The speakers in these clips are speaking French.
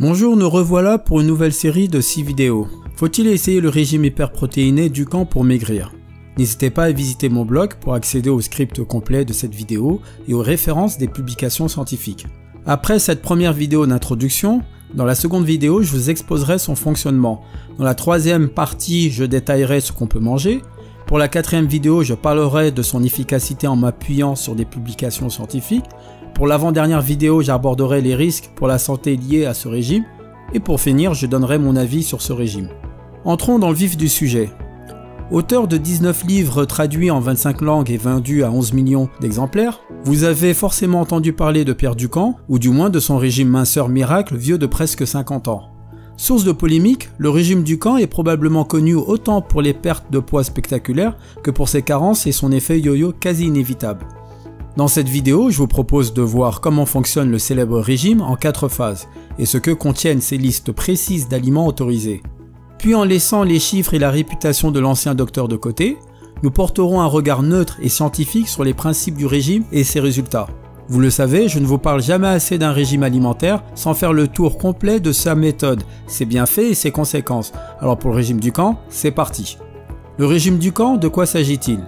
Bonjour, nous revoilà pour une nouvelle série de 6 vidéos. Faut-il essayer le régime hyperprotéiné Dukan pour maigrir? N'hésitez pas à visiter mon blog pour accéder au script complet de cette vidéo et aux références des publications scientifiques. Après cette première vidéo d'introduction, dans la seconde vidéo, je vous exposerai son fonctionnement. Dans la troisième partie, je détaillerai ce qu'on peut manger. Pour la quatrième vidéo, je parlerai de son efficacité en m'appuyant sur des publications scientifiques. Pour l'avant-dernière vidéo, j'aborderai les risques pour la santé liés à ce régime. Et pour finir, je donnerai mon avis sur ce régime. Entrons dans le vif du sujet. Auteur de 19 livres traduits en 25 langues et vendus à 11 millions d'exemplaires, vous avez forcément entendu parler de Pierre Dukan, ou du moins de son régime minceur miracle vieux de presque 50 ans. Source de polémique, le régime Dukan est probablement connu autant pour les pertes de poids spectaculaires que pour ses carences et son effet yo-yo quasi inévitable. Dans cette vidéo, je vous propose de voir comment fonctionne le célèbre régime en 4 phases, et ce que contiennent ces listes précises d'aliments autorisés. Puis en laissant les chiffres et la réputation de l'ancien docteur de côté, nous porterons un regard neutre et scientifique sur les principes du régime et ses résultats. Vous le savez, je ne vous parle jamais assez d'un régime alimentaire sans faire le tour complet de sa méthode, ses bienfaits et ses conséquences. Alors pour le régime Dukan, c'est parti. Le régime Dukan, de quoi s'agit-il?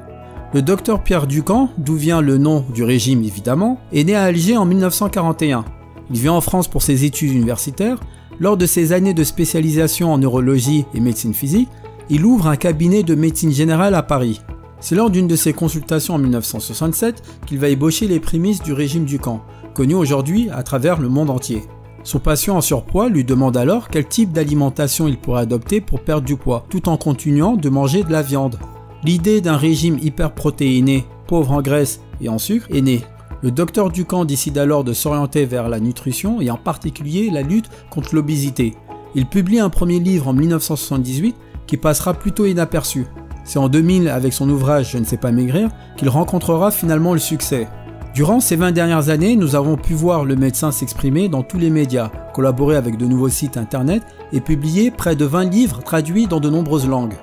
Le docteur Pierre Dukan, d'où vient le nom du régime évidemment, est né à Alger en 1941. Il vient en France pour ses études universitaires. Lors de ses années de spécialisation en neurologie et médecine physique, il ouvre un cabinet de médecine générale à Paris. C'est lors d'une de ses consultations en 1967 qu'il va ébaucher les prémices du régime Dukan, connu aujourd'hui à travers le monde entier. Son patient en surpoids lui demande alors quel type d'alimentation il pourrait adopter pour perdre du poids, tout en continuant de manger de la viande. L'idée d'un régime hyperprotéiné, pauvre en graisse et en sucre, est née. Le docteur Dukan décide alors de s'orienter vers la nutrition et en particulier la lutte contre l'obésité. Il publie un premier livre en 1978 qui passera plutôt inaperçu. C'est en 2000, avec son ouvrage « Je ne sais pas maigrir », qu'il rencontrera finalement le succès. Durant ces 20 dernières années, nous avons pu voir le médecin s'exprimer dans tous les médias, collaborer avec de nouveaux sites internet et publier près de 20 livres traduits dans de nombreuses langues.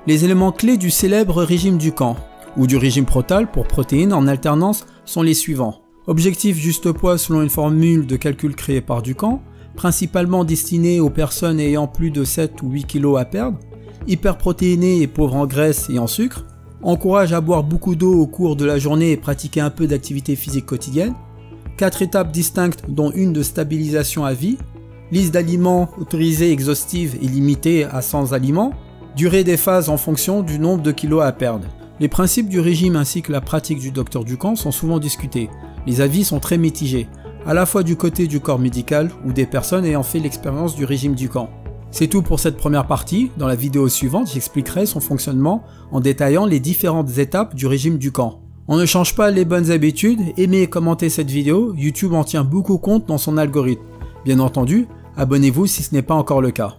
Les éléments clés du célèbre régime Dukan, ou du régime Protal pour protéines en alternance, sont les suivants. Objectif juste poids selon une formule de calcul créée par Dukan, principalement destiné aux personnes ayant plus de 7 ou 8 kg à perdre, hyperprotéiné et pauvre en graisse et en sucre, encourage à boire beaucoup d'eau au cours de la journée et pratiquer un peu d'activité physique quotidienne, 4 étapes distinctes dont une de stabilisation à vie, liste d'aliments autorisés exhaustive et limitée à 100 aliments, durée des phases en fonction du nombre de kilos à perdre. Les principes du régime ainsi que la pratique du docteur Dukan sont souvent discutés. Les avis sont très mitigés, à la fois du côté du corps médical ou des personnes ayant fait l'expérience du régime Dukan. C'est tout pour cette première partie. Dans la vidéo suivante, j'expliquerai son fonctionnement en détaillant les différentes étapes du régime Dukan. On ne change pas les bonnes habitudes, aimez et commentez cette vidéo, YouTube en tient beaucoup compte dans son algorithme. Bien entendu, abonnez-vous si ce n'est pas encore le cas.